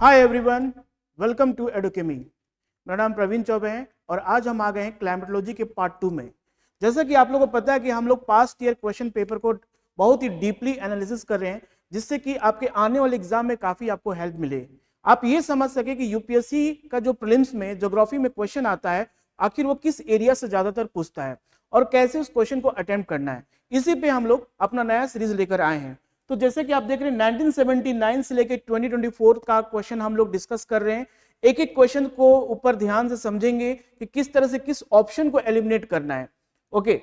Hi everyone, welcome to Edukemy. मेरा नाम प्रवीण चौबे है और आज हम आ गए हैं क्लाइमेटोलॉजी के पार्ट 2 में। जैसा कि आप लोगों को पता है कि हम लोग पास्ट ईयर क्वेश्चन पेपर को बहुत ही डीपली एनालिसिस कर रहे हैं, जिससे कि आपके आने वाले एग्जाम में काफ़ी आपको हेल्प मिले। आप ये समझ सके कि यूपीएससी का जो प्रीलिम्स में ज्योग्राफी में क्वेश्चन आता है, आखिर वो किस एरिया से ज़्यादातर पूछता है और कैसे उस क्वेश्चन को अटेम्प्ट करना है। इसी पे हम लोग अपना नया सीरीज लेकर आए हैं। तो जैसे कि आप देख रहे हैं 1979 से लेकर 2024 का क्वेश्चन हम लोग डिस्कस कर रहे हैं। एक एक क्वेश्चन को ऊपर ध्यान से समझेंगे कि किस तरह से किस ऑप्शन को एलिमिनेट करना है। ओके,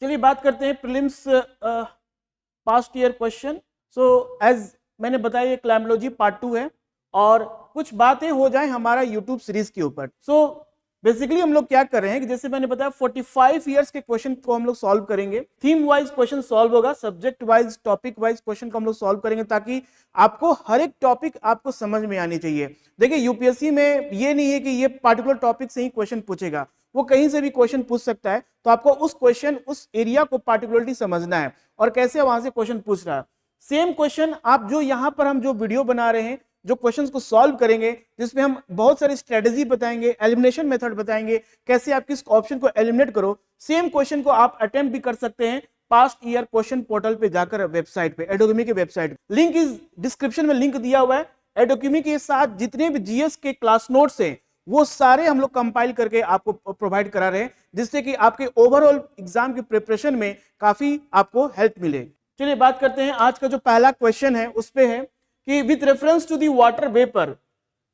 चलिए बात करते हैं prelims past year question. So as मैंने बताया ये क्लाइमेटोलॉजी पार्ट 2 है और कुछ बातें हो जाए हमारा यूट्यूब सीरीज के ऊपर। सो बेसिकली हम लोग क्या कर रहे हैं कि जैसे मैंने बताया 45 इयर्स के क्वेश्चन को हम लोग सॉल्व करेंगे। थीम वाइज क्वेश्चन सॉल्व होगा, subject wise topic wise question को हम लोग सॉल्व करेंगे ताकि आपको हर एक टॉपिक आपको समझ में आनी चाहिए। देखिए यूपीएससी में ये नहीं है कि ये पार्टिकुलर टॉपिक से ही क्वेश्चन पूछेगा, वो कहीं से भी क्वेश्चन पूछ सकता है। तो आपको उस क्वेश्चन उस एरिया को पार्टिकुलरली समझना है और कैसे वहां से क्वेश्चन पूछ रहा है। सेम क्वेश्चन आप जो यहाँ पर हम जो वीडियो बना रहे हैं, जो क्वेश्चंस को सॉल्व करेंगे, जिसमें हम बहुत सारी स्ट्रेटजी बताएंगे, एलिमिनेशन मेथड बताएंगे, कैसे आप किस ऑप्शन को एलिमिनेट करो। सेम क्वेश्चन को आप अटेम्प्ट भी कर सकते हैं पास्ट ईयर क्वेश्चन पोर्टल पे जाकर, वेबसाइट पे, एडोकेमी के वेबसाइट। लिंक इस डिस्क्रिप्शन में लिंक दिया हुआ है। एडोकेमी के साथ जितने भी जीएस के क्लास नोट्स हैं वो सारे हम लोग कंपाइल करके आपको प्रोवाइड करा रहे हैं, जिससे कि आपके ओवरऑल एग्जाम की प्रिपरेशन में काफी आपको हेल्प मिले। चलिए बात करते हैं। आज का जो पहला क्वेश्चन है उस पे है कि with reference to the water vapour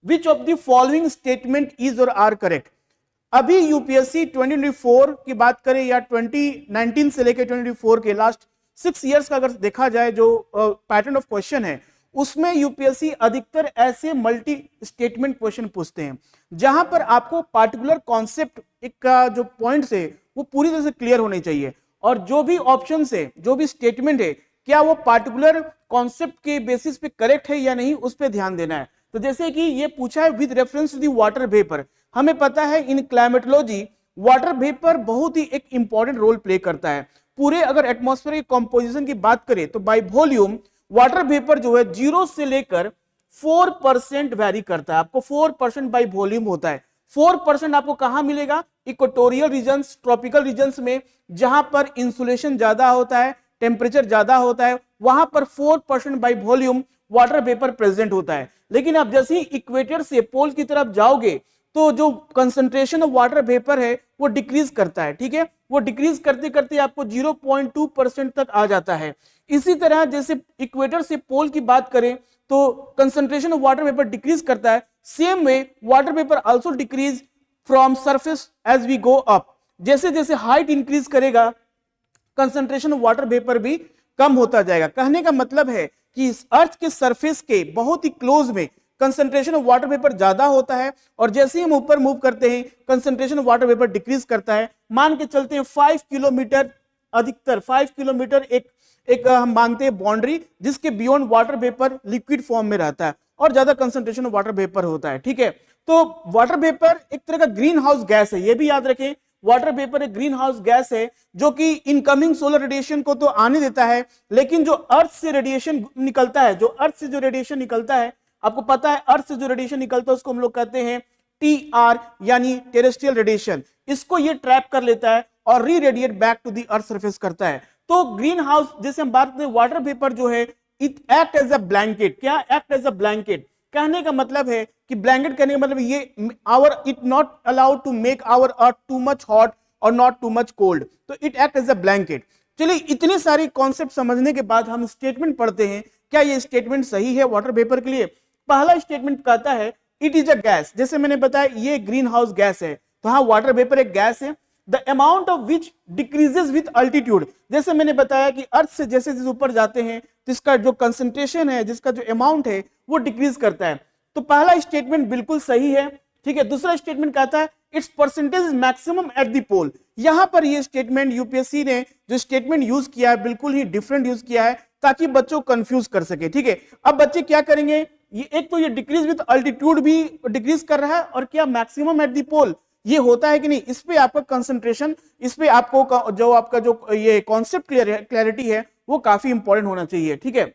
which of the following statement is और आर करेक्ट। अभी यूपीएससी 2024 की बात करें या 2019 से लेकर 2024 के लास्ट 6 इयर्स का अगर देखा जाए जो पैटर्न ऑफ क्वेश्चन है, उसमें यूपीएससी अधिकतर ऐसे मल्टी स्टेटमेंट क्वेश्चन पूछते हैं जहां पर आपको पार्टिकुलर कॉन्सेप्ट एक का जो पॉइंट्स है वो पूरी तरह से क्लियर होने चाहिए और जो भी ऑप्शन है, जो भी स्टेटमेंट है, क्या वो पार्टिकुलर कॉन्सेप्ट के बेसिस पे करेक्ट है या नहीं, उस पे ध्यान देना है। तो जैसे कि ये पूछा है with reference to the water vapour. हमें पता है इन क्लाइमेटोलॉजी वाटर वेपर बहुत ही एक इंपॉर्टेंट रोल प्ले करता है। पूरे अगर एटमॉस्फेयर की कंपोजिशन की बात करें तो बाय वॉल्यूम वाटर वेपर जो है 0 से लेकर 4% वैरी करता है। आपको 4% बाय वॉल्यूम होता है। 4% आपको कहां मिलेगा? इक्वेटोरियल रीजन्स, ट्रॉपिकल रीजन्स में, जहां पर इंसुलेशन ज्यादा होता है, टेम्परेचर ज्यादा होता है, वहां पर 4% by volume water vapour present होता है। लेकिन आप जैसे ही इक्वेटर से पोल की तरफ जाओगे तो जो कंसंट्रेशन ऑफ वाटर वेपर है वो डिक्रीज करता है। ठीक है, वो डिक्रीज करते करते आपको 0.2% तक आ जाता है। इसी तरह जैसे इक्वेटर से पोल की बात करें तो concentration of water vapour decrease करता है। Same way water vapour also decrease from surface as we go up. जैसे जैसे हाइट इंक्रीज करेगा कंसंट्रेशन ऑफ वाटर वेपर भी कम होता जाएगा। कहने का मतलब है कि इस अर्थ के सरफेस के बहुत ही क्लोज में कंसंट्रेशन ऑफ वाटर वेपर ज्यादा होता है और जैसे ही हम ऊपर मूव करते हैं concentration of water vapour decrease करता है। मान के चलते हैं 5 किलोमीटर, अधिकतर 5 किलोमीटर एक हम मानते हैं बाउंड्री जिसके beyond water vapour liquid form में रहता है और ज्यादा कंसंट्रेशन ऑफ वाटर वेपर होता है। ठीक है, तो वाटर वेपर एक तरह का ग्रीन हाउस गैस है, ये भी याद रखें। वाटर वेपर एक ग्रीन हाउस गैस है जो कि इनकमिंग सोलर रेडिएशन को तो आने देता है, लेकिन जो अर्थ से रेडिएशन निकलता है, जो अर्थ से जो रेडिएशन निकलता है, आपको पता है अर्थ से जो रेडिएशन निकलता है उसको हम लोग कहते हैं टीआर यानी टेरेस्ट्रियल रेडिएशन। इसको ये ट्रैप कर लेता है और reradiate back to the earth surface करता है। तो ग्रीन हाउस जैसे हम बात करते हैं, वाटर वेपर जो है it act as a blanket. क्या एक्ट एज अ ब्लैंकेट? कहने का मतलब है कि ब्लैंकेट कहने का मतलब ये our it not allowed to make our earth too much hot और नॉट टू मच कोल्ड, तो it act as a blanket. चलिए इतनी सारी कॉन्सेप्ट समझने के बाद हम स्टेटमेंट पढ़ते हैं। क्या ये स्टेटमेंट सही है वाटर वेपर के लिए? पहला स्टेटमेंट कहता है इट इज अ गैस। जैसे मैंने बताया ये ग्रीन हाउस गैस है, तो हाँ वाटर वेपर एक गैस है। The amount of which decreases with altitude. जैसे मैंने बताया कि अर्थ से जैसे जैसे ऊपर जाते हैं तो इसका जो कंसंट्रेशन है, जिसका जो अमाउंट है वो डिक्रीज करता है। तो पहला स्टेटमेंट बिल्कुल सही है। ठीक है, दूसरा स्टेटमेंट कहता है it's percentage is maximum at the pole. यहां पर ये स्टेटमेंट यूपीएससी ने जो स्टेटमेंट यूज किया है बिल्कुल ही डिफरेंट यूज किया है ताकि बच्चों को कंफ्यूज कर सके। ठीक है, अब बच्चे क्या करेंगे, ये एक तो ये डिक्रीज विद अल्टीट्यूड भी डिक्रीज कर रहा है और क्या मैक्सिमम एट द पोल ये होता है कि नहीं, इस पे आपका कंसंट्रेशन, इस पे आपको जो आपका जो ये कॉन्सेप्ट क्लियरिटी है वो काफी इंपॉर्टेंट होना चाहिए। ठीक है,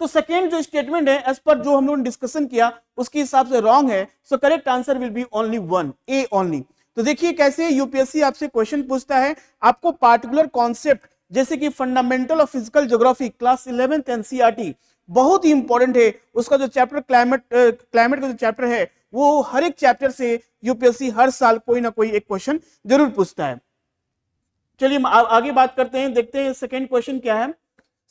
तो सेकेंड जो स्टेटमेंट है एज पर जो हम लोगों ने डिस्कशन किया उसके हिसाब से रॉन्ग है, so correct answer will be only one, A only. तो देखिए कैसे यूपीएससी आपसे क्वेश्चन पूछता है, आपको पार्टिकुलर कॉन्सेप्ट जैसे कि fundamental of physical geography class 11th NCERT बहुत ही इंपॉर्टेंट है, उसका जो चैप्टर क्लाइमेट का जो चैप्टर है वो हर एक चैप्टर से यूपीएससी हर साल कोई ना कोई एक क्वेश्चन जरूर पूछता है। चलिए आगे बात करते हैं, देखते हैं सेकेंड क्वेश्चन क्या है।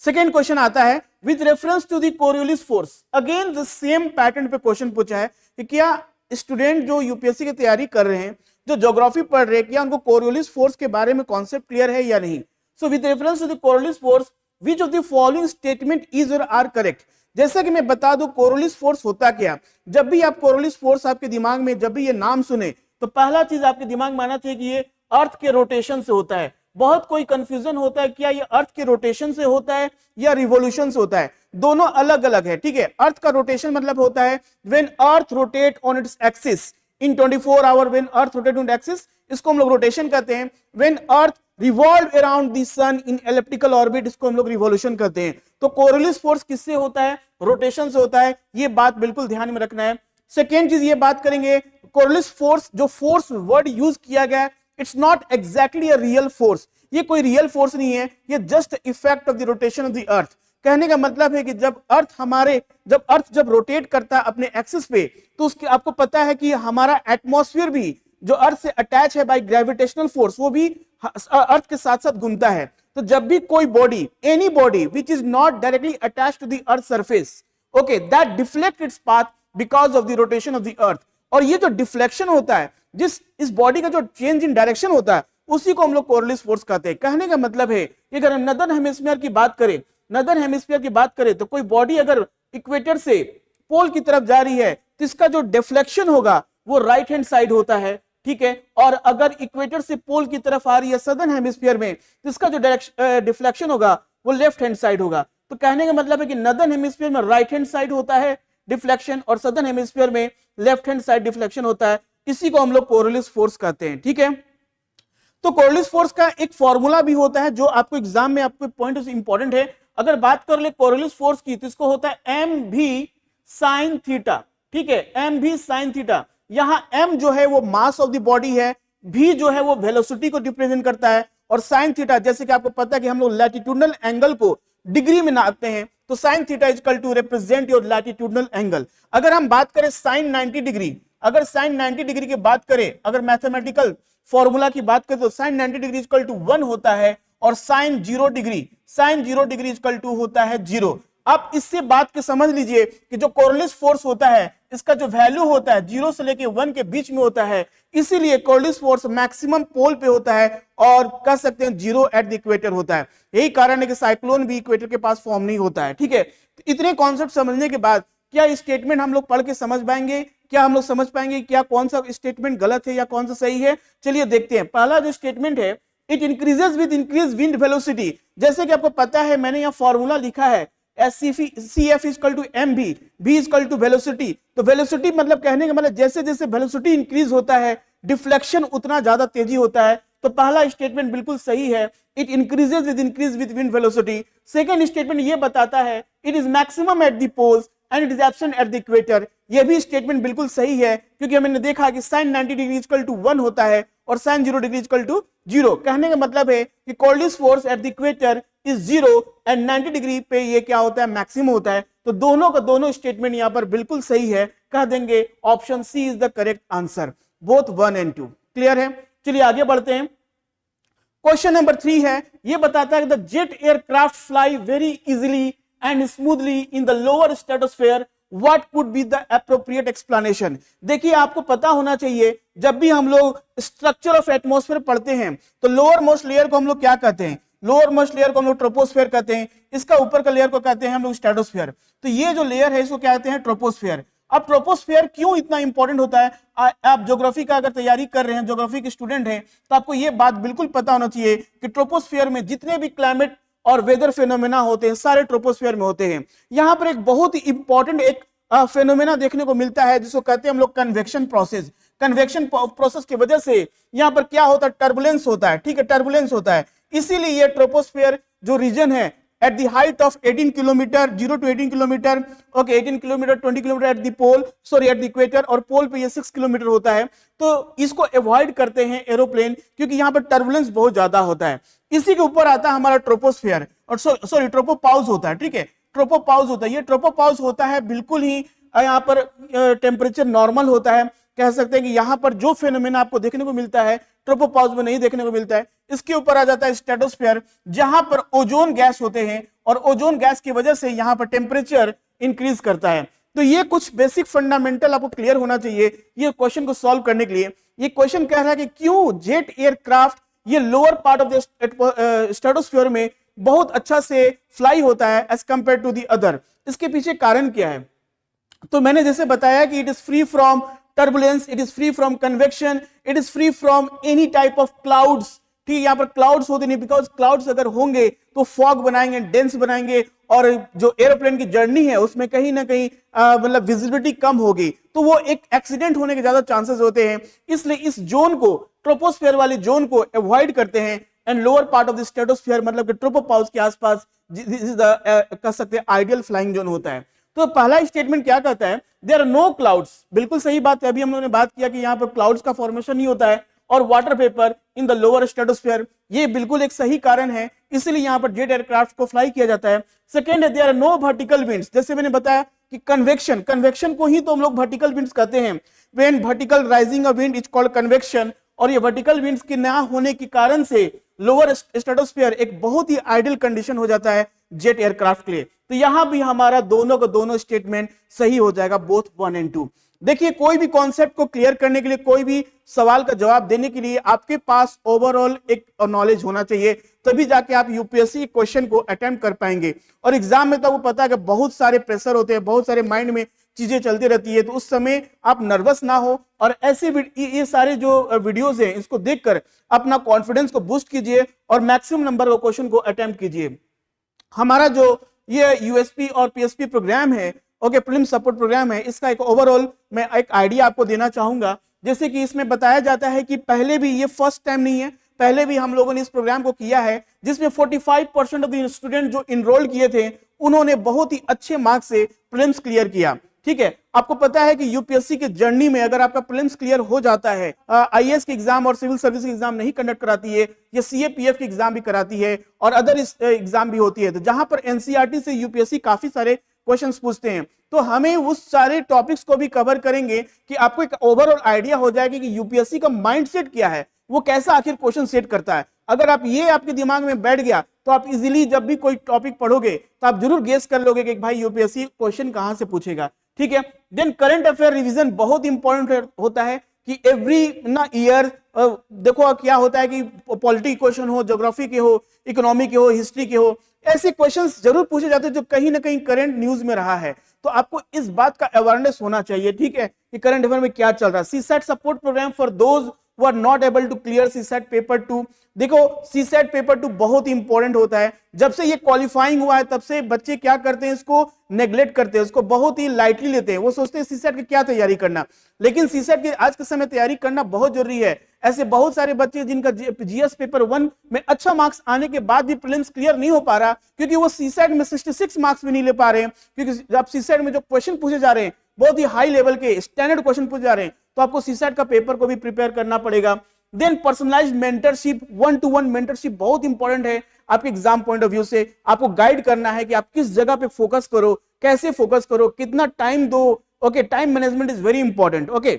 सेकेंड क्वेश्चन आता है with reference to the Coriolis force, again the same pattern पे क्वेश्चन पूछा है कि क्या स्टूडेंट जो यूपीएससी की तैयारी कर रहे हैं, जो ज्योग्राफी पढ़ रहे हैं, क्या उनको कोरियोलिस फोर्स के बारे में कॉन्सेप्ट क्लियर है या नहीं। So with reference to the Coriolis force which of the following statement is और आर करेक्ट। जैसा कि मैं बता दूं कोरियोलिस फोर्स होता क्या, जब भी आप कोरियोलिस फोर्स आपके दिमाग में जब भी ये नाम सुने तो पहला चीज आपके दिमाग में आना चाहिए कि ये अर्थ के रोटेशन से होता है। बहुत कोई कंफ्यूजन होता है क्या ये अर्थ के रोटेशन से होता है या रिवॉल्यूशन से होता है, दोनों अलग अलग है, ठीक है। अर्थ का रोटेशन मतलब होता है when earth rotate on its axis in 24 hour, when earth rotate on axis, इसको हम लोग रोटेशन कहते हैं। When earth revolve around the sun in elliptical orbit, इसको हम लोग रिवॉल्यूशन कहते हैं। तो कोरियोलिस फोर्स किससे होता है, रोटेशन से होता है, ये बात बिल्कुल ध्यान में रखना है। सेकेंड चीज ये बात करेंगे, कोरियोलिस फोर्स जो फोर्स वर्ड यूज किया गया है, it's not exactly a real force, ये कोई रियल फोर्स नहीं है, ये just effect of the rotation of the अर्थ। कहने का मतलब है कि जब अर्थ जब रोटेट करता है अपने एक्सिस पे, तो उसके आपको पता है कि हमारा एटमॉस्फेयर भी जो अर्थ से अटैच है बाय ग्रेविटेशनल फोर्स, वो भी अर्थ के साथ साथ घूमता है। तो जब भी कोई body, any body which is not directly attached to the earth surface, okay, that deflect its path because of the rotation of the earth. और ये जो डिफ्लेक्शन होता है, इस बॉडी का जो चेंज इन डायरेक्शन होता है, उसी को हम लोग कोरियोलिस फोर्स कहते हैं। कहने का मतलब है कि अगर हम नदर्न हेमिस्फीयर की बात करें तो कोई बॉडी अगर इक्वेटर से पोल की तरफ जा रही है तो इसका जो डिफ्लेक्शन होगा वो राइट हैंड साइड होता है, ठीक है। और अगर इक्वेटर से पोल की तरफ आ रही है सदर्न हेमिस्फीयर में, तो इसका जो डिफ्लेक्शन होगा वो लेफ्ट हैंड साइड होगा। तो कहने का मतलब है कि नदर्न हेमिस्फीयर में राइट हैंड साइड होता है डिफ्लेक्शन, और सदर्न हेमिस्फीयर में लेफ्ट हैंड साइड डिफ्लेक्शन होता है। इसी को हम लोग कोरियोलिस फोर्स कहते हैं, ठीक है। तो कोरियोलिस फोर्स का एक फॉर्मूला भी होता है जो आपको एग्जाम में आपको पॉइंट इंपॉर्टेंट है। अगर बात कर ले कोरियोलिस फोर्स की तो इसको होता है एम भी साइन थीटा, ठीक है, एम भी साइन थीटा। यहां एम जो है वो मास ऑफ द बॉडी है, भी जो है वो वेलोसिटी को रिप्रेजेंट करता है, और साइन थीटा जैसे कि आपको पता है कि हम लोग लैटिट्यूडनल एंगल को डिग्री में नापते हैं, तो sine theta is equal to represent your latitudinal angle. अगर हम बात करें साइन 90 डिग्री, अगर साइन 90 डिग्री की बात करें, अगर मैथमेटिकल फॉर्मूला की बात करें तो साइन 90 डिग्री इक्वल टू 1 होता है, और साइन 0 डिग्री इक्वल टू होता है 0। आप इससे बात के समझ लीजिए कि जो कोरियोलिस फोर्स होता है इसका जो वैल्यू होता है 0 से लेके 1 के बीच में होता है, इसीलिए कोरियोलिस फोर्स मैक्सिमम पोल पे होता है, और कह सकते हैं 0 एट द इक्वेटर होता है। यही कारण है कि साइक्लोन भी इक्वेटर के पास फॉर्म नहीं होता है, ठीक है। तो इतने कॉन्सेप्ट समझने के बाद क्या स्टेटमेंट हम लोग पढ़ के समझ पाएंगे, क्या हम लोग समझ पाएंगे क्या कौन सा स्टेटमेंट गलत है या कौन सा सही है। चलिए देखते हैं। पहला जो स्टेटमेंट है, it increases with increase wind velocity. जैसे कि आपको पता है मैंने यहाँ फॉर्मूला लिखा है CF equal to mv, v equal to velocity. तो वेलोसिटी मतलब कहने का मतलब जैसे जैसे वेलोसिटी इंक्रीज होता है डिफ्लेक्शन उतना ज्यादा तेजी होता है। तो पहला स्टेटमेंट बिल्कुल सही है, it increases with increase with wind velocity. Second statement ये बताता है it is maximum at the poles and it is absent at the equator. यह भी स्टेटमेंट बिल्कुल सही है, क्योंकि हमने देखा कि साइन 90 डिग्री इक्वल टू 1 होता है और साइन 0 डिग्री इक्वल टू 0। कहने का मतलब है कि Coriolis force at the equator is 0 and 90 degree पे ये क्या होता है, मैक्सिमम होता है। तो दोनों का दोनों स्टेटमेंट यहाँ पर बिल्कुल सही है, कह देंगे option C is the correct answer, both 1 and 2। Clear है। चलिए आगे बढ़ते हैं। क्वेश्चन नंबर 3 है, ये बताता है कि the jet aircraft fly very easily and smoothly in the lower stratosphere, what could be the appropriate explanation. देखिए आपको पता होना चाहिए जब भी हम लोग स्ट्रक्चर ऑफ एटमॉस्फेयर पढ़ते हैं तो लोअर मोस्ट लेयर को हम लोग क्या कहते हैं, लोअर मोस्ट लेयर को हम लोग ट्रोपोस्फेयर कहते हैं, इसका ऊपर का लेयर को कहते हैं हम लोग स्ट्रेटोस्फेयर। तो ये जो लेयर है इसको कहते हैं ट्रोपोस्फेयर। अब ट्रोपोस्फेयर क्यों इतना इंपॉर्टेंट होता है, आप ज्योग्राफी का अगर तैयारी कर रहे हैं, ज्योग्राफी के स्टूडेंट हैं, तो आपको ये बात बिल्कुल पता होना चाहिए कि ट्रोपोस्फेयर में जितने भी क्लाइमेट और वेदर फेनोमेना होते हैं सारे ट्रोपोस्फेयर में होते हैं। यहाँ पर एक बहुत ही इंपॉर्टेंट एक फेनोमेना देखने को मिलता है जिसको कहते हैं हम लोग कन्वेक्शन प्रोसेस। कन्वेक्शन प्रोसेस की वजह से यहाँ पर क्या होता है, टर्बुलेंस होता है, ठीक है, टर्बुलेंस होता है। इसीलिए ये ट्रोपोस्फेयर जो रीजन है at the height of 18 kilometre, 0 to 18 kilometre, okay 18 kilometre, 20 kilometre at the pole, sorry at the equator, और पोल पे ये 6 किलोमीटर होता है। तो इसको अवॉइड करते हैं एरोप्लेन, क्योंकि यहाँ पर टर्बुलेंस बहुत ज्यादा होता है। इसी के ऊपर आता है हमारा ट्रोपोस्फियर, और सॉरी ट्रोपोपाउस होता है, ठीक है, ट्रोपोपाउस होता है। ये ट्रोपोपाउस होता है बिल्कुल ही यहाँ पर टेम्परेचर नॉर्मल होता है, कह सकते हैं कि यहाँ पर जो फेनोमेना आपको देखने को मिलता है ट्रोपोपाउस में नहीं देखने को मिलता है। इसके ऊपर आ जाता है स्ट्रेटोस्फीयर, जहां पर ओजोन गैस होते हैं, और ओजोन गैस की वजह से यहाँ पर टेम्परेचर इंक्रीज करता है। तो ये कुछ बेसिक फंडामेंटल आपको क्लियर होना चाहिए ये क्वेश्चन को सॉल्व करने के लिए। ये क्वेश्चन कह रहा है कि क्यों जेट एयरक्राफ्ट ये lower part of the stratosphere में बहुत अच्छा से फ्लाई होता है as compare to the other. इसके पीछे कारण क्या है? तो मैंने जैसे बताया कि it is free from turbulence, it is free from convection, it is free from any type of clouds. ठीक है, यहाँ पर क्लाउड्स होते नहीं, बिकॉज क्लाउड्स अगर होंगे तो फॉग बनाएंगे, डेंस बनाएंगे, और जो एरोप्लेन की जर्नी है उसमें कहीं ना कहीं मतलब विजिबिलिटी कम होगी, तो वो एक एक्सीडेंट होने के ज्यादा चांसेस होते हैं। इसलिए इस जोन को, ट्रोपोस्फीयर वाली जोन को अवॉइड करते हैं, and lower part of the stratosphere मतलब कि ट्रोपोपाउस के आसपास कह सकते हैं आइडियल फ्लाइंग जोन होता है। तो पहला स्टेटमेंट क्या कहता है? There are no clouds. बिल्कुल सही बात है, अभी हम लोगों ने बात किया कि यहाँ पर क्लाउड्स का फॉर्मेशन नहीं होता है, और water paper in the lower stratosphere, ये बिल्कुल एक सही कारण है, इसीलिए यहाँ पर जेट एयरक्राफ्ट को फ्लाई किया जाता है। सेकेंड है there are no vertical winds. जैसे मैंने बताया कि कन्वेक्शन को ही तो हम लोग वर्टिकल विंड्स कहते हैं। When vertical rising a wind is called convection, और ये वर्टिकल विंड्स के ना होने के कारण से लोअर स्ट्रेटोस्फीयर एक बहुत ही आइडियल कंडीशन हो जाता है जेट एयरक्राफ्ट के लिए। तो यहां भी हमारा दोनों का दोनों स्टेटमेंट सही हो जाएगा, बोथ 1 and 2। देखिए, कोई भी कॉन्सेप्ट को क्लियर करने के लिए, कोई भी सवाल का जवाब देने के लिए आपके पास ओवरऑल एक नॉलेज होना चाहिए, तभी जाके आप यूपीएससी क्वेश्चन को अटेम्प्ट कर पाएंगे। और एग्जाम में तो वो पता है कि बहुत सारे प्रेशर होते हैं, बहुत सारे माइंड में चीजें चलती रहती है, तो उस समय आप नर्वस ना हो, और ऐसे ये सारे जो वीडियोस हैं इसको देखकर अपना कॉन्फिडेंस को बूस्ट कीजिए, और मैक्सिमम नंबर ऑफ क्वेश्चन को अटेम्प्ट कीजिए। हमारा जो ये यूएसपी और पीएसपी प्रोग्राम है, ओके, प्रीलिम सपोर्ट प्रोग्राम है, इसका एक ओवरऑल मैं एक आइडिया आपको देना चाहूंगा। जैसे कि इसमें बताया जाता है कि पहले भी, ये फर्स्ट टाइम नहीं है, पहले भी हम लोगों ने इस प्रोग्राम को किया है, जिसमें 45% ऑफ द स्टूडेंट जो इनरोल किए थे उन्होंने बहुत ही अच्छे मार्क्स से प्रीलिम्स क्लियर किया। ठीक है, आपको पता है कि यूपीएससी के जर्नी में अगर आपका प्रीलिम्स क्लियर हो जाता है, आईएएस के एग्जाम और सिविल सर्विस के एग्जाम नहीं कंडक्ट कराती है, ये सीएपीएफ के एग्जाम भी कराती है, और अदर एग्जाम भी होती है, तो जहां पर एनसीईआरटी से यूपीएससी काफी सारे क्वेश्चंस पूछते हैं, तो हमें उस सारे टॉपिक्स को भी कवर करेंगे कि आपको एक ओवरऑल आइडिया हो जाएगा कि यूपीएससी का माइंडसेट क्या है, वो कैसा आखिर क्वेश्चन सेट करता है। अगर आप ये आपके दिमाग में बैठ गया तो आप इजीली जब भी कोई टॉपिक पढ़ोगे तो आप जरूर गेस कर लोगे कि भाई यूपीएससी क्वेश्चन कहां से पूछेगा। ठीक है, देन करंट अफेयर रिवीजन बहुत इंपॉर्टेंट होता है कि एवरी ना ईयर देखो क्या होता है कि पॉलिटिक्स क्वेश्चन हो, ज्योग्राफी के हो, इकोनॉमी के हो, हिस्ट्री के हो, ऐसे क्वेश्चंस जरूर पूछे जाते हैं जो कहीं ना कहीं करंट न्यूज में रहा है, तो आपको इस बात का अवेयरनेस होना चाहिए। ठीक है, कि करंट अफेयर में क्या चल रहा है। CSAT support program for those who are not able to clear CSAT paper 2। देखो, CSAT पेपर 2 बहुत ही इंपॉर्टेंट होता है। जब से ये क्वालिफाइंग हुआ है तब से बच्चे क्या करते हैं, इसको नेग्लेक्ट करते हैं, इसको बहुत ही लाइटली लेते हैं। वो सोचते हैं CSAT की क्या तैयारी करना, लेकिन CSAT की आज के समय तैयारी करना बहुत जरूरी है। ऐसे बहुत सारे बच्चे जिनका जीएस पेपर 1 में अच्छा मार्क्स आने के बाद भी प्रीलिम्स क्लियर नहीं हो पा रहा, क्योंकि वो CSAT में 66 मार्क्स भी नहीं ले पा रहे हैं, क्योंकि जब CSAT में जो क्वेश्चन पूछे जा रहे हैं बहुत ही हाई लेवल के स्टैंडर्ड क्वेश्चन पूछे जा रहे हैं, तो आपको सीसैट का पेपर को भी प्रिपेयर करना पड़ेगा। Then personalised mentorship, 1-to-1 mentorship बहुत इंपॉर्टेंट है आपके एग्जाम पॉइंट ऑफ व्यू से। आपको गाइड करना है कि आप किस जगह पे फोकस करो, कैसे फोकस करो, कितना टाइम दो। Okay, time management is very important. Okay,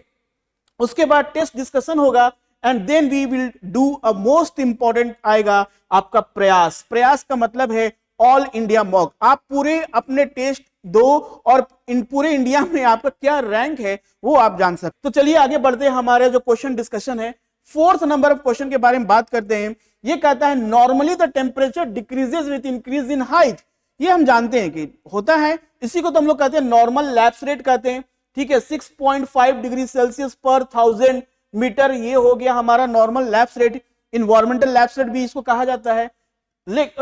उसके बाद टेस्ट डिस्कशन होगा, and then we will do a most important आएगा आपका प्रयास। प्रयास का मतलब है ऑल इंडिया मॉक। आप पूरे अपने टेस्ट दो और इन पूरे इंडिया में आपका क्या रैंक है वो आप जान सकते। तो चलिए आगे बढ़ते हैं, हमारे जो क्वेश्चन डिस्कशन है। 4th नंबर ऑफ क्वेश्चन के बारे में बात करते हैं। ये कहता है normally the temperature decreases with increase in height. ये हम जानते हैं कि होता है, इसी को तो हम लोग कहते हैं नॉर्मल लैप्स रेट कहते हैं। ठीक है, 6.5 डिग्री सेल्सियस पर 1000 मीटर, ये हो गया हमारा normal lapse rate. Environmental lapse rate भी इसको कहा जाता है।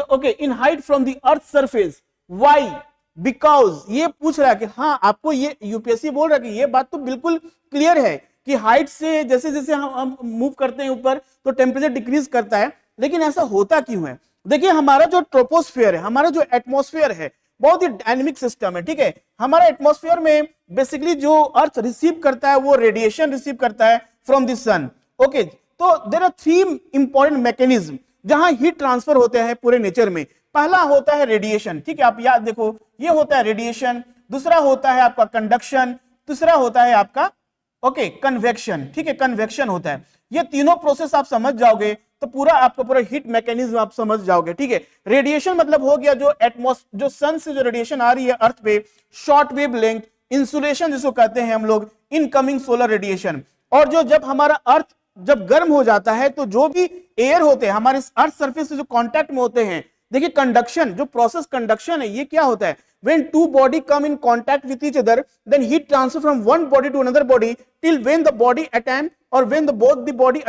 Okay, in height from the earth surface, why, because ये पूछ रहा है कि हाँ, आपको ये यूपीएससी बोल रहा है कि ये बात तो बिल्कुल क्लियर है कि हाइट से जैसे जैसे हम मूव करते हैं ऊपर तो टेम्परेचर डिक्रीज करता है, लेकिन ऐसा होता क्यों है? देखिए हमारा जो ट्रोपोस्फियर है, हमारा जो एटमॉस्फेयर है, बहुत ही डायनेमिक सिस्टम है, ठीक है। हमारा एटमॉस्फेयर में बेसिकली जो अर्थ रिसीव करता है वो रेडिएशन रिसीव करता है फ्रॉम द सन। ओके, तो देयर आर 3 इंपॉर्टेंट मैकेनिज्म जहां हीट ट्रांसफर होते हैं पूरे नेचर में। पहला होता है रेडिएशन, ठीक है, आप याद देखो, ये होता है रेडिएशन। दूसरा होता है आपका कंडक्शन, तीसरा होता है आपका ओके कन्वेक्शन, ठीक है, कन्वेक्शन होता है। ये तीनों प्रोसेस आप समझ जाओगे तो पूरा आपको पूरा हीट मैकेनिज्म आप समझ जाओगे, ठीक है। रेडिएशन मतलब हो गया जो सन से जो रेडिएशन आ रही है अर्थ पे, शॉर्ट वेव लेंथ, इंसुलेशन जिसको कहते हैं हम लोग, इनकमिंग सोलर रेडिएशन। और जो जब हमारा अर्थ जब गर्म हो जाता है तो जो भी एयर होते हैं हमारे अर्थ सरफेस से जो कांटेक्ट में होते हैं, देखिए कंडक्शन, जो प्रोसेस कंडक्शन है, ये क्या होता है, when two body come in contact with each other, then heat transfer from one body to another body till when the body attain or when both the body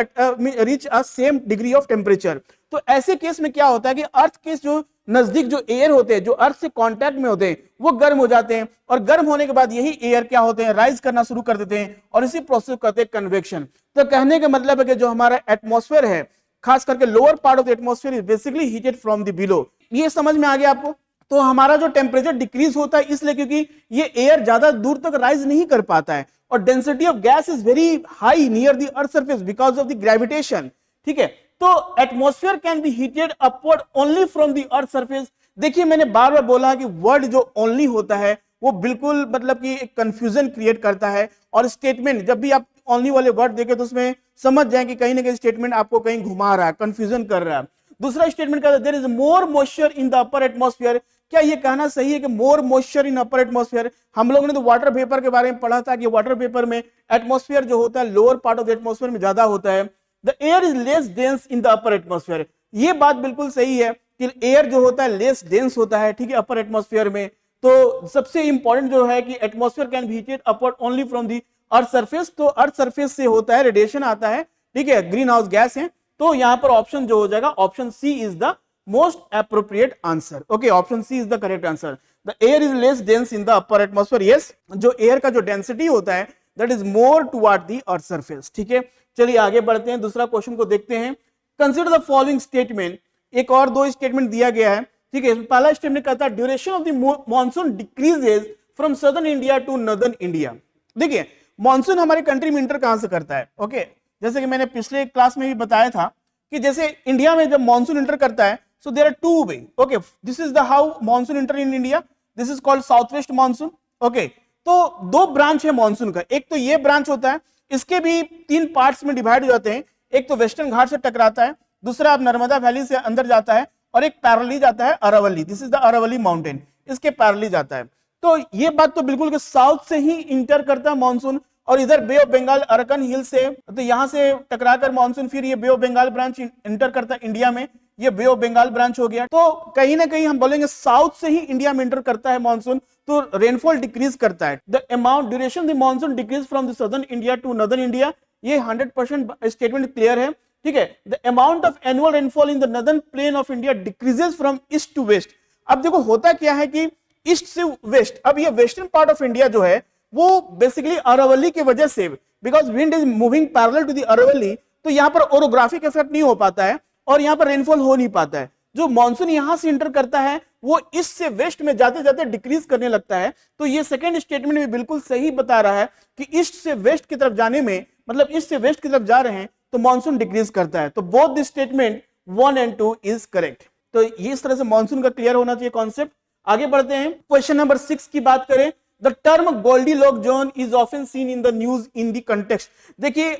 reach a same degree of temperature। तो ऐसे case में क्या होता है कि अर्थ के जो नजदीक जो एयर होते हैं, जो अर्थ से कांटेक्ट में होते हैं, वो गर्म हो जाते हैं, और गर्म होने के बाद यही एयर क्या होते हैं, राइज करना शुरू कर देते हैं, और इसी प्रोसेस को कहते हैं कन्वेक्शन। तो कहने का मतलब है कि जो हमारा एटमॉस्फेयर है, खास करके lower part of the atmosphere is basically heated from the below. ये समझ में आ गया आपको। तो हमारा जो टेम्परेचर डिक्रीज होता है इसलिए क्योंकि ये एयर ज्यादा दूर तक राइज नहीं कर पाता है, और density of gas is very high near the earth surface because of the gravitation, ठीक है। तो atmosphere can be heated upward only from the earth surface. देखिए मैंने बार बार बोला कि वर्ड जो ओनली होता है वो बिल्कुल मतलब कि एक कंफ्यूजन क्रिएट करता है, और स्टेटमेंट जब भी आप ओनली वाले वर्ड देखें तो उसमें समझ जाए कि कहीं ना कहीं स्टेटमेंट आपको कहीं घुमा रहा है, कंफ्यूजन कर रहा है। दूसरा स्टेटमेंट कहता है there is more moisture in the upper atmosphere. क्या ये कहना सही है कि मोर मॉइस्चर इन अपर एटमॉस्फेयर? हम लोगों ने तो वाटर वेपर के बारे में पढ़ा था कि वाटर वेपर में एटमॉस्फेयर जो होता है lower part of the atmosphere में ज्यादा होता है। The air is less dense in the upper atmosphere. ये बात बिल्कुल सही है कि एयर जो होता है लेस डेंस होता है, ठीक है, अपर एटमॉस्फेयर में। तो सबसे इंपॉर्टेंट जो है कि atmosphere can be heated upward only from the earth surface. तो अर्थ सरफेस से होता है, रेडिएशन आता है, ठीक है, ग्रीन हाउस गैस है। तो यहां पर ऑप्शन जो हो जाएगा, option C is the most appropriate answer। okay, option C is the correct answer। the air is less dense in the upper atmosphere। yes, जो एयर का जो डेंसिटी होता है that is more toward the earth surface। ठीक है, चलिए आगे बढ़ते हैं, दूसरा क्वेश्चन को देखते हैं। consider the following statement। एक और 2 स्टेटमेंट दिया गया है, ठीक है। पहला स्टेटमेंट कहता है duration of the monsoon decreases from southern India to northern India. देखिए मॉनसून हमारे कंट्री में इंटर कहां से करता है? ओके, जैसे कि मैंने पिछले क्लास में भी बताया था कि जैसे इंडिया में जब मॉनसून इंटर करता है, so there are 2 way। okay, this is the how monsoon enter in India। this is called southwest monsoon। okay, तो 2 ब्रांच है मॉनसून का। एक तो ये ब्रांच होता है, इसके भी 3 पार्ट्स में डिवाइड हो जाते हैं। एक तो वेस्टर्न घाट से टकराता है, दूसरा अब नर्मदा वैली से अंदर जाता है, और एक पैरेलली जाता है Aravalli. This is the Aravalli mountain, इसके पैरेलली जाता है। तो ये बात तो बिल्कुल कि साउथ से ही इंटर करता है मॉनसून, और इधर बे ऑफ बंगाल अरकन हिल से, तो यहां से टकराकर मॉनसून फिर ये बे ऑफ बंगाल ब्रांच इंटर करता है इंडिया में, ये बे ऑफ बंगाल ब्रांच हो गया। तो कहीं ना कहीं हम बोलेंगे साउथ से ही इंडिया में इंटर करता है मॉनसून, तो रेनफॉल डिक्रीज करता है। The amount duration the monsoon decrease from the southern India to northern India. ये 100% स्टेटमेंट क्लियर है, ठीक है। The amount of annual rainfall in the northern plain of India decreases from east to west. अब देखो होता क्या है कि ईस्ट से वेस्ट, अब ये वेस्टर्न पार्ट ऑफ इंडिया जो है वो बेसिकली अरावली की वजह से, because wind is moving parallel to the Aravalli, तो यहां पर ओरोग्राफिक इफेक्ट नहीं हो पाता है और यहां पर रेनफॉल हो नहीं पाता है। जो मॉनसून यहां से इंटर करता है वो ईस्ट से वेस्ट में जाते जाते डिक्रीज करने लगता है। तो ये सेकंड स्टेटमेंट भी बिल्कुल सही बता रहा है कि ईस्ट से वेस्ट की तरफ जाने में, मतलब ईस्ट से वेस्ट की तरफ जा रहे हैं तो मॉनसून डिक्रीज करता है। तो both the statement 1 and 2 is correct. तो ये इस तरह से मॉनसून का क्लियर होना चाहिए कॉन्सेप्ट। आगे बढ़ते हैं, क्वेश्चन नंबर 6 की बात करें। The term Goldilock zone is often seen in the news in the context. देखिए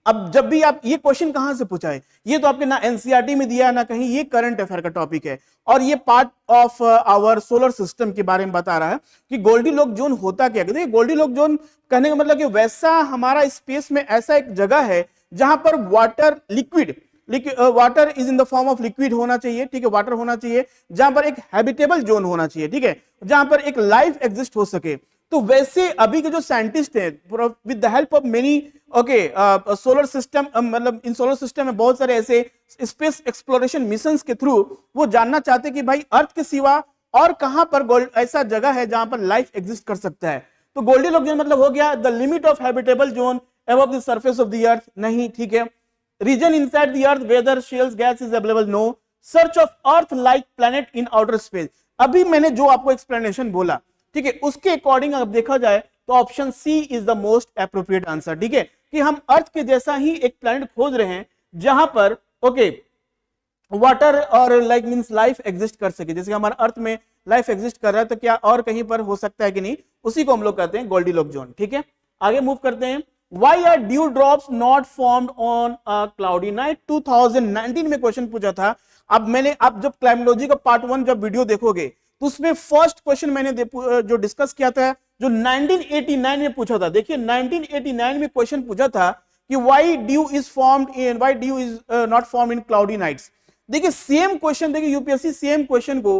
अब जब भी आप, ये क्वेश्चन कहां से पूछा है, ये तो आपके ना एनसीईआरटी में दिया है ना कहीं, ये करंट अफेयर का टॉपिक है और ये part of our solar system के बारे में बता रहा है कि गोल्डीलॉक जोन होता क्या है। गोल्डीलॉक जोन कहने का मतलब कि वैसा हमारा स्पेस में ऐसा एक जगह है जहां पर water liquid, water is in the form of liquid होना चाहिए, ठीक है, वाटर होना चाहिए, जहां पर एक हैबिटेबल जोन होना चाहिए, ठीक है, जहां पर एक लाइफ एग्जिस्ट हो सके। तो वैसे अभी के जो साइंटिस्ट हैं with the help of many solar system, मतलब इन सोलर सिस्टम में बहुत सारे ऐसे स्पेस एक्सप्लोरेशन मिशंस के थ्रू वो जानना चाहते हैं कि भाई अर्थ के सिवा और कहां पर ऐसा जगह है जहां पर लाइफ एग्जिस्ट कर सकता है। तो गोल्डीलॉक जोन मतलब हो गया the limit of habitable zone above the surface of the earth, नहीं, ठीक है। Region inside the earth whether shells gas is available, no. Search of earth like planet in outer space. अभी मैंने जो आपको एक्सप्लेनेशन बोला, ठीक है, उसके अकॉर्डिंग अगर देखा जाए तो option C is the most appropriate answer. ठीक है, कि हम अर्थ के जैसा ही एक प्लैनेट खोज रहे हैं जहां पर ओके वाटर और लाइक मींस लाइफ एग्जिस्ट कर सके। जैसे हमारे अर्थ में लाइफ एग्जिस्ट कर रहा है तो क्या और कहीं पर हो सकता है कि नहीं, उसी को हम लोग कहते हैं गोल्डीलॉक जोन। ठीक है, आगे मूव करते हैं। Why are dew drops not formed on a cloudy night? 2019 में क्वेश्चन पूछा था। अब जब क्लाइमेटोलॉजी का पार्ट 1 जब वीडियो देखोगे तो उसमें फर्स्ट क्वेश्चन मैंने जो डिस्कस किया था जो 1989 में पूछा था। देखिए 1989 में क्वेश्चन पूछा था कि why dew is not formed in cloudy nights। देखिए सेम क्वेश्चन, देखिए यूपीएससी सेम क्वेश्चन को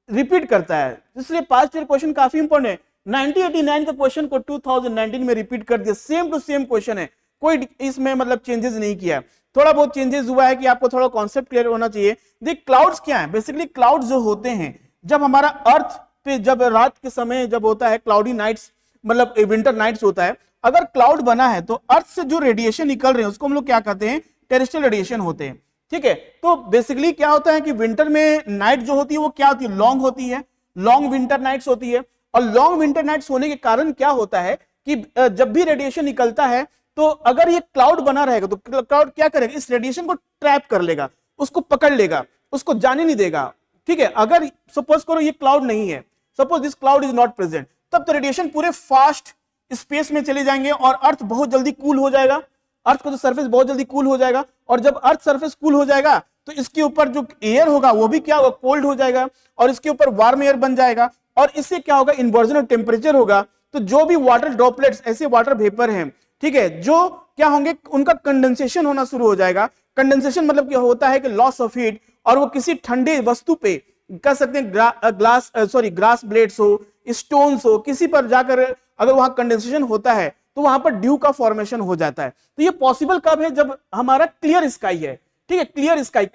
रिपीट करता है, इसलिए पास्ट ईयर क्वेश्चन काफी इंपॉर्टेंट है। 1989 का क्वेश्चन को 2019 में रिपीट कर दिया, सेम टू सेम क्वेश्चन है, कोई इसमें मतलब चेंजेस नहीं किया। थोड़ा बहुत चेंजेस हुआ है कि आपको थोड़ा कॉन्सेप्ट क्लियर होना चाहिए। देख क्लाउड्स क्या है, बेसिकली क्लाउड्स जो होते हैं जब हमारा अर्थ पे जब रात के समय जब होता है क्लाउडी नाइट्स, मतलब विंटर नाइट्स होता है, अगर क्लाउड बना है तो अर्थ से जो रेडिएशन निकल रहे हैं उसको हम लोग क्या कहते हैं, टेरेस्ट्रियल रेडिएशन होते हैं। ठीक है, तो बेसिकली क्या होता है कि विंटर में नाइट जो होती है वो क्या होती है, लॉन्ग होती है, लॉन्ग विंटर नाइट्स होती है। और लॉन्ग विंटर नाइट्स होने के कारण क्या होता है कि जब भी रेडिएशन निकलता है तो अगर ये क्लाउड बना रहेगा तो क्लाउड क्या करेगा, इस रेडिएशन को ट्रैप कर लेगा, उसको पकड़ लेगा, उसको जाने नहीं देगा। ठीक है, अगर सपोज करो ये क्लाउड नहीं है, suppose this cloud is not present, तब तो रेडिएशन पूरे फास्ट स्पेस में चले जाएंगे और अर्थ बहुत जल्दी कूल हो जाएगा, अर्थ का जो सरफेस बहुत जल्दी कूल हो जाएगा। और जब अर्थ सरफेस कूल हो जाएगा तो इसके ऊपर जो एयर होगा वो भी क्या होगा, कोल्ड हो जाएगा और इसके ऊपर वार्म एयर बन जाएगा और इससे क्या होगा, इन्वर्जन ऑफ टेम्परेचर होगा। तो जो भी वाटर ड्रॉपलेट्स, ऐसे वाटर वेपर हैं, ठीक है, जो क्या होंगे, उनका कंडेंसेशन होना शुरू हो जाएगा। कंडेंसेशन मतलब क्या होता है कि लॉस ऑफ हीट, और वो किसी ठंडे वस्तु पे कह सकते हैं ग्रास ब्लेड्स हो, स्टोन्स हो, किसी पर जाकर अगर वहां कंडेंसेशन होता है तो वहां पर ड्यू का फॉर्मेशन हो जाता है। तो ये पॉसिबल कब है, जब हमारा क्लियर स्काई है। ठीक है, क्लियर स्काई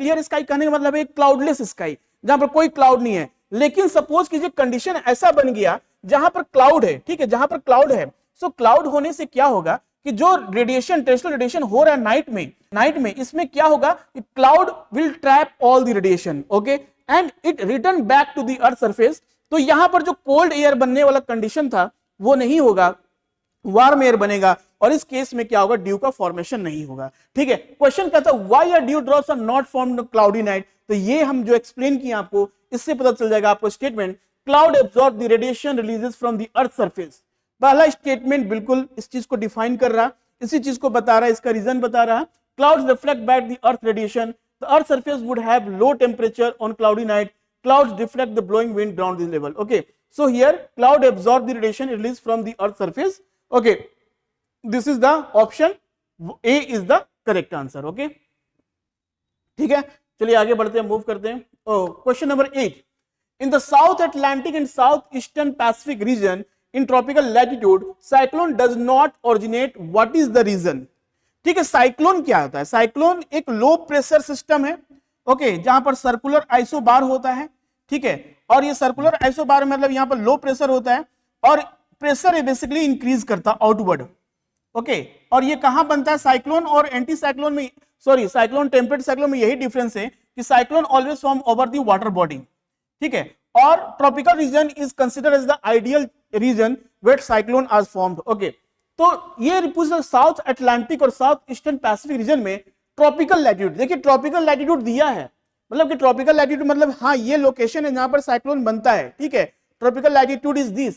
कहने का मतलब है क्लाउडलेस स्काई, जहां पर कोई क्लाउड नहीं है। लेकिन सपोज कीजिए कंडीशन ऐसा बन गया जहां पर क्लाउड है, ठीक है, जहां पर क्लाउड है, सो क्लाउड होने से क्या होगा कि जो रेडिएशन, टेरेस्ट्रियल रेडिएशन हो रहा है नाइट में इसमें क्या होगा, cloud will trap all the radiation, okay, and it return back to the earth surface. तो यहां पर जो कोल्ड एयर बनने वाला कंडीशन था वो नहीं होगा, वार्म एयर बनेगा और इस केस में क्या होगा, ड्यू का फॉर्मेशन नहीं होगा। ठीक है, क्वेश्चन कहता है why are dew drops are not formed in cloudy night. तो ये हम जो एक्सप्लेन किया आपको, इससे पता चल जाएगा आपको statement, cloud absorb the radiation releases from the earth surface. पहला स्टेटमेंट बिल्कुल इस चीज को डिफाइन कर रहा, इसी चीज को बता रहा है, इसका रीजन बता रहा। Clouds reflect back the earth radiation, the earth surface would have low temperature on cloudy night, clouds deflect the blowing wind down this level. Okay, so here cloud absorb the radiation released from the earth surface. Okay, this is the option A is the correct answer. Okay, ठीक है, चलिए आगे बढ़ते हैं, move करते हैं। Question number 8, in the South Atlantic and Southeastern Pacific region in tropical latitude cyclone does not originate. What is the reason? ठीक है, साइक्लोन क्या होता है, साइक्लोन एक लो प्रेशर सिस्टम है, ओके, जहां पर सर्कुलर आइसोबार होता है। ठीक है, और ये सर्कुलर आइसोबार मतलब यहां पर लो प्रेशर होता है और प्रेशर है बेसिकली इंक्रीज करता आउटवर्ड। ओके, और ये कहां बनता है, साइक्लोन और एंटी साइक्लोन में, साइक्लोन टेम्परेट साइक्लोन में यही डिफरेंस है कि cyclone always form over the water body. ठीक है, और tropical region is considered as the ideal region where cyclone are formed. Okay, तो ये साउथ अटलांटिक और साउथ ईस्टर्न पैसिफिक रीजन में ट्रॉपिकल लैटिट्यूड, देखिए ट्रॉपिकल लैटिट्यूड दिया है, मतलब कि ट्रॉपिकल लैटिट्यूड मतलब हाँ ये लोकेशन है जहां पर साइक्लोन बनता है। ठीक है, tropical latitude is this,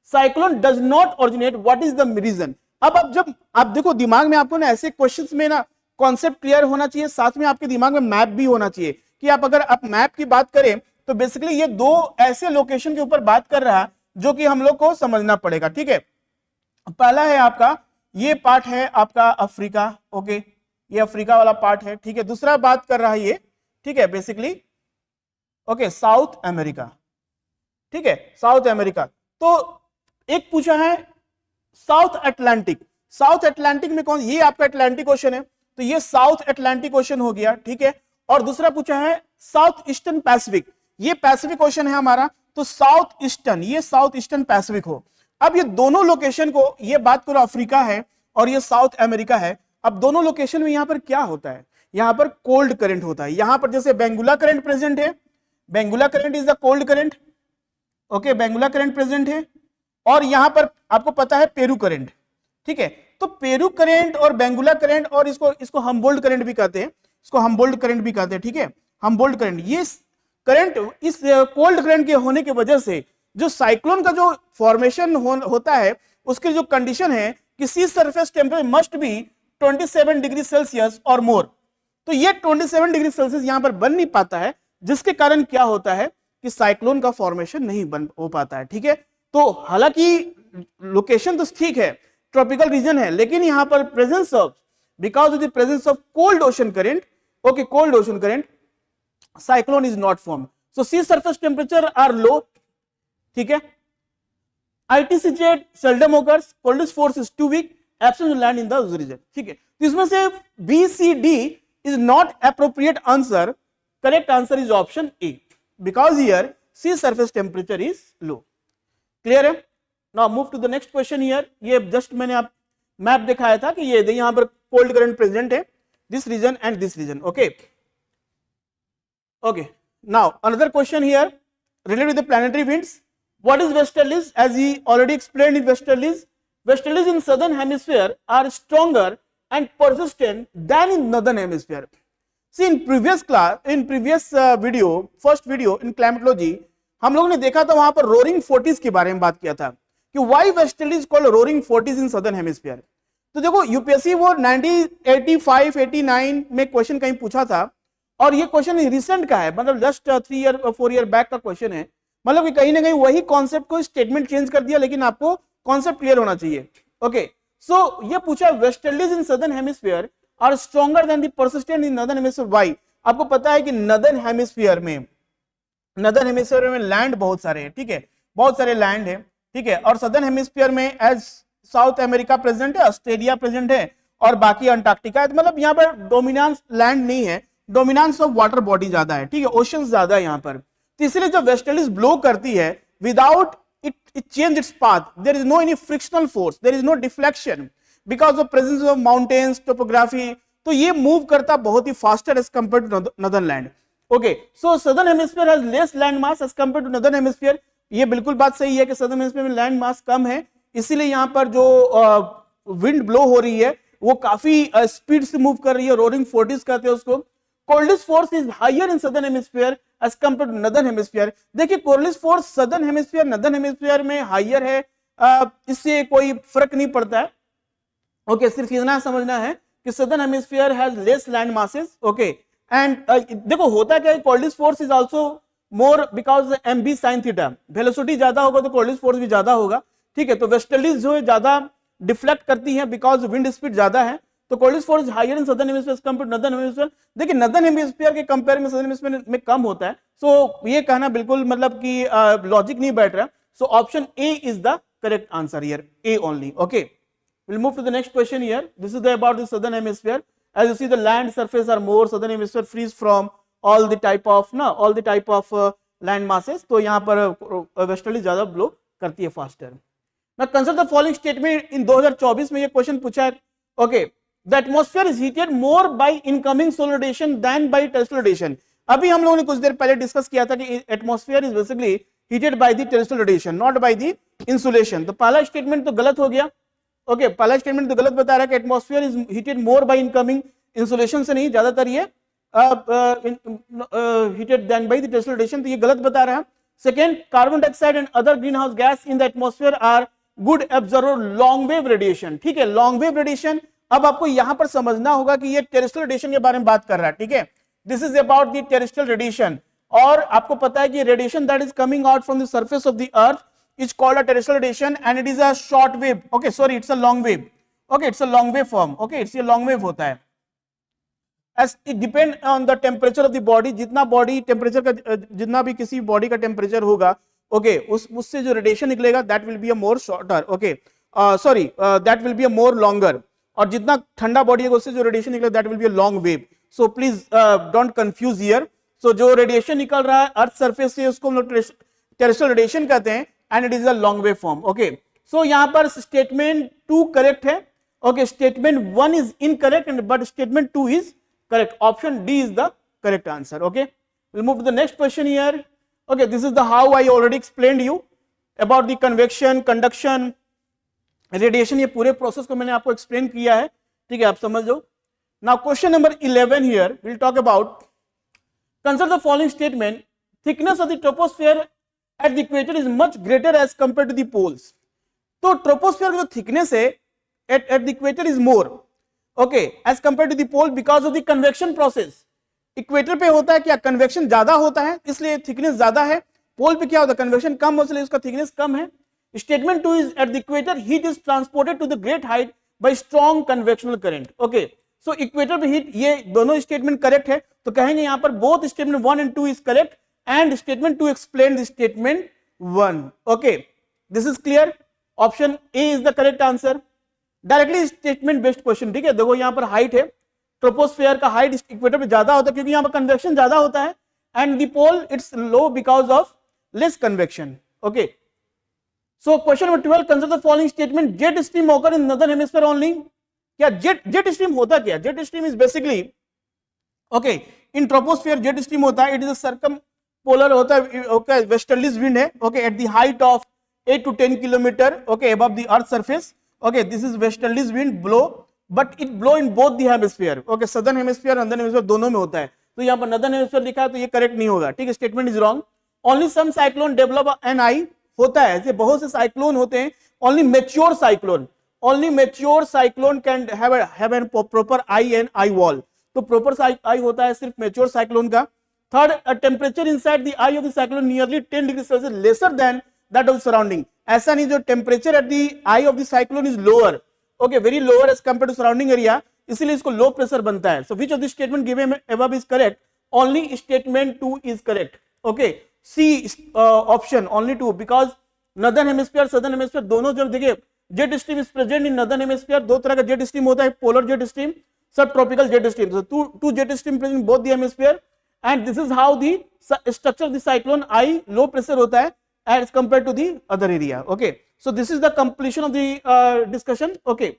cyclone does not originate, what is the reason. अब जब आप देखो दिमाग में आपको ना ऐसे क्वेश्चंस में ना कॉन्सेप्ट क्लियर होना चाहिए, साथ में आपके दिमाग में मैप भी होना चाहिए कि आप अगर आप मैप की बात करें तो बेसिकली ये दो ऐसे लोकेशन के ऊपर बात कर रहा है जो कि हम लोग को समझना पड़ेगा। ठीक है, पहला है आपका ये पार्ट है आपका अफ्रीका, ओके, ये अफ्रीका वाला पार्ट है। ठीक है, दूसरा बात कर रहा है ये, ठीक है, बेसिकली ओके साउथ अमेरिका। ठीक है, साउथ अमेरिका। तो एक पूछा है साउथ अटलांटिक, साउथ अटलांटिक में कौन, ये आपका अटलांटिक ओशन है तो ये साउथ अटलांटिक ओशन हो गया। ठीक है, और दूसरा पूछा है साउथ ईस्टर्न पैसिफिक, ये पैसिफिक ओशन है हमारा, तो साउथ ईस्टर्न, ये साउथ ईस्टर्न पैसिफिक हो। अब ये दोनों लोकेशन को, ये बात करो अफ्रीका है और ये साउथ अमेरिका है, अब दोनों लोकेशन में यहां पर क्या होता है, यहां पर कोल्ड करंट होता है। यहां पर जैसे बेंगुला करंट प्रेजेंट है, Benguela current is the cold current, okay, Benguela current present है। और यहां पर आपको पता है पेरू करंट, ठीक है। तो पेरू करंट और बेंगुला करंट और इसको हमबोल्ड करंट भी कहते हैं, इसको हमबोल्ड करंट भी कहते हैं, ठीक है, हमबोल्ड करंट। ये करंट इस कोल्ड करंट के होने की वजह से जो साइक्लोन का जो फॉर्मेशन होता है उसकी जो कंडीशन है कि sea surface temperature must be 27 degree Celsius और मोर। तो ये 27 डिग्री सेल्सियस यहां पर बन नहीं पाता है, जिसके कारण क्या होता है कि साइक्लोन का फॉर्मेशन नहीं बन हो पाता है, ठीक है। तो हालांकि लोकेशन तो ठीक है, ट्रॉपिकल रीजन है, लेकिन यहां पर presence of, because of the presence of cold ocean current, okay, cold ocean current, cyclone is not form. So sea surface temperature are low, ठीक है। ITC jet seldom occurs, coldest force is too weak, absence of land in the region, ठीक है। तो इसमें से BCD is not appropriate answer, correct answer is option A, because here sea surface temperature is low, clear है। Now move to the next question here, ये just मैंने आप map दिखाया था कि ये यहां पर cold current present है, this region and this region, okay, okay। Now another question here related with the planetary winds. What is westerlies? As he already explained in westerlies in southern hemisphere are stronger and persistent than in northern hemisphere. See in previous class, in previous video, first video in climatology, हम लोगों ने देखा था वहां पर roaring 40s के बारे में बात किया था कि why westerlies called roaring 40s in southern hemisphere. तो देखो यूपीएससी वो 1985 89 में क्वेश्चन कहीं पूछा था, और ये क्वेश्चन रिसेंट का है, मतलब जस्ट 3 ईयर 4 ईयर बैक का क्वेश्चन है, मतलब कि कहीं ना कहीं वही कॉन्सेप्ट को स्टेटमेंट चेंज कर दिया, लेकिन आपको कॉन्सेप्ट क्लियर होना चाहिए, ओके। सो ये पूछा westerlies in southern hemisphere are stronger than the persistent in northern hemisphere, why? आपको पता है कि नॉर्दर्न हेमिस्फीयर में लैंड बहुत सारे हैं, ठीक है, बहुत सारे लैंड है, ठीक है। और सदर्न हेमिस्फीयर में एज साउथ अमेरिका प्रेजेंट है, ऑस्ट्रेलिया प्रेजेंट है, और बाकी अंटार्कटिका है। मतलब यहाँ पर डोमिनेंस लैंड नहीं है, डोमिनेंस ऑफ वाटर बॉडी ज्यादा है, ठीक है, ओशंस ज्यादा है यहाँ पर। तो इसलिए जब वेस्टर्लीज ब्लो करती है without it change its path, there is no any frictional force, there is no deflection because of presence of mountains, topography, तो ये मूव करता बहुत ही faster as compare to northern land, okay. So southern hemisphere has less land mass as compare to northern hemisphere. ये बिल्कुल बात सही है कि सदर्न हेमिस्फीयर में लैंड मास कम है, इसीलिए यहाँ पर जो विंड ब्लो हो रही है वो काफी स्पीड से मूव कर रही है, रोरिंग 40s कहते हैं उसको। Coldest force is higher in southern hemisphere as compare to northern hemisphere. देखिए coldest force southern hemisphere northern hemisphere में हायर है, इससे कोई फर्क नहीं पड़ता है, ओके। सिर्फ इतना समझना है कि southern hemisphere has less land masses, okay. And देखो होता क्या है, coldest force is also more because mb sin theta, velocity ज्यादा होगा तो कोल्डेस्ट फोर्स भी ज्यादा होगा, ठीक है। तो वेस्टर्लीज जो है ज्यादा डिफ्लेक्ट करती है बिकॉज विंड स्पीड ज्यादा है, तो coldest force higher in southern hemisphere compare to northern hemisphere. देखिए नॉर्दर्न हेमिस्फीयर के कंपेयर में सदर्न हेमिस्फीयर में कम होता है, सो ये कहना बिल्कुल मतलब कि लॉजिक नहीं बैठ रहा। So option A is the correct answer here, A only, okay. We'll move to the next question here. This is about the southern hemisphere. As you see, the land surface are more. Southern hemisphere frees from all the type of land masses. तो यहाँ पर westerly ज्यादा blow करती है faster. Now consider the following statement in 2024 में ये question पूछा है, okay. The atmosphere is heated more by incoming solar radiation than by terrestrial radiation. अभी हम लोगों ने कुछ देर पहले डिस्कस किया था कि atmosphere is basically heated by the terrestrial radiation, not by the insolation. तो पहला स्टेटमेंट तो गलत हो गया, ओके। पहला स्टेटमेंट तो गलत बता रहा है कि atmosphere is heated more by incoming insulation से नहीं, ज्यादातर ये heated then by the terrestrial radiation, तो ये गलत बता रहा है। Second, carbon dioxide and other green house gas in the atmosphere are good absorber long wave radiation, ठीक है, लॉन्ग वेव रेडिएशन। अब आपको यहां पर समझना होगा कि ये टेरेस्ट्रियल रेडिएशन के बारे में बात कर रहा है, ठीक है, this is about the terrestrial radiation. और आपको पता है कि radiation that is coming out from the surface of the earth is called a terrestrial radiation and it is a short wave, okay, sorry, it's a long wave, okay, it's a long wave form, okay, it's a long wave होता है। as it depend on the temperature of the body, जितना body temperature का, जितना भी किसी body का temperature होगा, okay, उससे जो रेडिएशन निकलेगा that will be a more shorter, okay, sorry that will be a more longer. और जितना ठंडा बॉडी है उससे जो रेडिएशन निकलेगा that will be a long wave. So please don't confuse here. So जो रेडिएशन निकल रहा है अर्थ सरफेस से उसको हम लोग टेरेस्ट्रियल रेडिएशन कहते हैं and it is a long wave form, okay. So यहाँ पर statement 2 correct है, okay, statement 1 is incorrect and but statement 2 is correct. Option D is the correct answer. Okay, we'll move to the next question here. Okay, this is the how I already explained you about the convection, conduction, radiation. ये पूरे process को मैंने आपको explain किया है, ठीक है, आप समझ लो. Now question number 11 here, we'll talk about, consider the following statement: thickness of the troposphere at the equator is much greater as compared to the poles. तो ट्रोपोस्फियर का जो थिकनेस है at the equator is more, okay, as compared to the pole because of the convection process. Equator पे होता है क्या, convection ज्यादा होता है इसलिए थिकनेस ज्यादा है. पोल पे क्या होता है, कन्वेक्शन कम हो इसलिए उसका थिकनेस कम है. Statement 2 is at the equator heat is transported to the great height by strong convectional current. Okay, so equator पे हीट, ये दोनों स्टेटमेंट करेक्ट है. तो कहेंगे यहां पर both statement 1 and 2 is correct and statement 2 explain the statement 1. Okay, this is clear. Option A is the correct answer. Directly statement based question, ठीक है. देखो यहां पर हाइट है, ट्रोपोस्फियर का हाइट इक्वेटर पे ज्यादा होता है क्योंकि यहां पर कन्वेक्शन ज्यादा होता है, and the pole its low because of less convection. Okay, so question number 12, consider the following statement: jet stream occur in northern hemisphere only. क्या जेट स्ट्रीम होता क्या, jet stream is basically, okay, in troposphere jet stream होता है, it is a circumpolar होता है, okay, westerlies wind है, okay, at the height of 8 to 10 kilometre, okay, above the earth surface. Okay, this is westerlies wind blow, but it blow in both the hemisphere. Okay, southern hemisphere northern hemisphere दोनों में होता है. तो यहाँ पर northern hemisphere लिखा है तो ये करेक्ट नहीं होगा, ठीक है, statement is wrong. Only some cyclone develop an eye, होता है ऐसे बहुत से साइक्लोन होते हैं. Only mature cyclone, only mature cyclone can have an proper eye and eye wall. तो प्रॉपर आई होता है सिर्फ मैच्योर साइक्लोन का. Third, a temperature inside the eye of the cyclone nearly 10 degree Celsius lesser than that of surrounding. ऐसा नहीं, जो temperature at the eye of the cyclone is lower, okay, very lower as compare to surrounding area, इसीलिए इसको low pressure बनता है. So which of the statement given above is correct? Only statement 2 is correct. Okay, C option only 2, because northern hemisphere southern hemisphere दोनों, जब देखिए jet stream is present in northern hemisphere. दो तरह का jet stream होता है, polar jet stream, subtropical jet stream. So two jet stream present in both the hemisphere, and this is how the structure of the cyclone. I low pressure होता है as compared to the other area. Okay, so this is the completion of the discussion. Okay,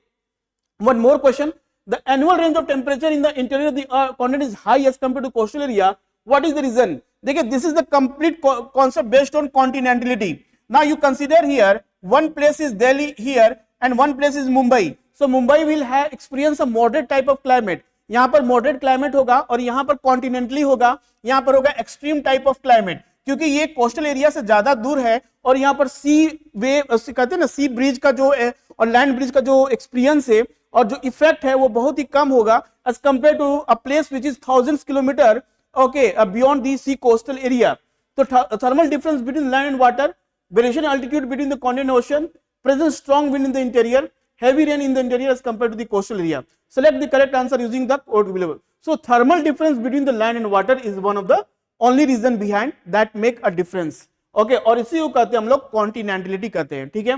one more question: the annual range of temperature in the interior of the continent is high as compared to coastal area. What is the reason? देखिए, this is the complete concept based on continentality. Now you consider here one place is Delhi here and one place is Mumbai. So Mumbai will have experience a moderate type of climate. यहाँ पर moderate climate होगा और यहाँ पर continentally होगा, यहाँ पर होगा extreme type of climate. क्योंकि ये कोस्टल एरिया से ज्यादा दूर है और यहाँ पर सी वेव कहते हैं ना, सी ब्रिज का जो है और लैंड ब्रिज का जो एक्सपीरियंस है और जो इफेक्ट है वो बहुत ही कम होगा as compare to a place which is thousands kilometre, okay, beyond the sea coastal area. तो thermal difference between land and water, variation altitude between the continent ocean, present strong wind in the interior, heavy rain in the interior as compared to the coastal area. Select the correct answer using the code below. So thermal difference between the land and water is one of the only reason behind that make a difference. Okay, और इसी को कहते हैं हम लोग कॉन्टिनेंटलिटी कहते हैं, ठीक है.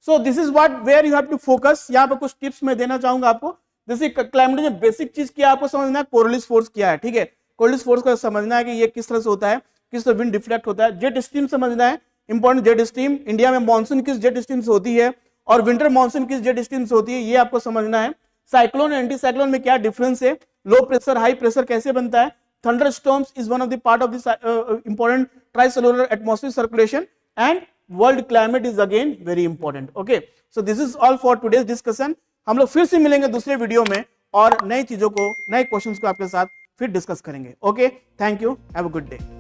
So this is what where you have to focus. यहाँ पर कुछ टिप्स मैं देना चाहूंगा आपको. जैसे क्लाइमेट में बेसिक चीज क्या आपको समझना है, कोरियोलिस फोर्स क्या है, ठीक है. कोरियोलिस फोर्स को समझना है कि ये किस तरह से होता है, किस तरह विंड डिफ्लेक्ट होता है. जेट स्ट्रीम समझना है, इंपॉर्टेंट. जेट स्ट्रीम, इंडिया में मानसून किस जेट स्ट्रीम से होती है और विंटर मानसून किस जेट स्ट्रीम से होती है, ये आपको समझना है. साइक्लोन एंटी साइक्लोन में क्या डिफरेंस है, लो प्रेशर हाई प्रेशर कैसे बनता है. Thunderstorms is one of the part of this important tricellular atmosphere circulation, and world climate is again very important. Okay, so this is all for today's discussion. हम लोग फिर से मिलेंगे दूसरे video में और नई चीजों को, नए क्वेश्चंस को आपके साथ फिर डिस्कस करेंगे. Okay, thank you, have a good day.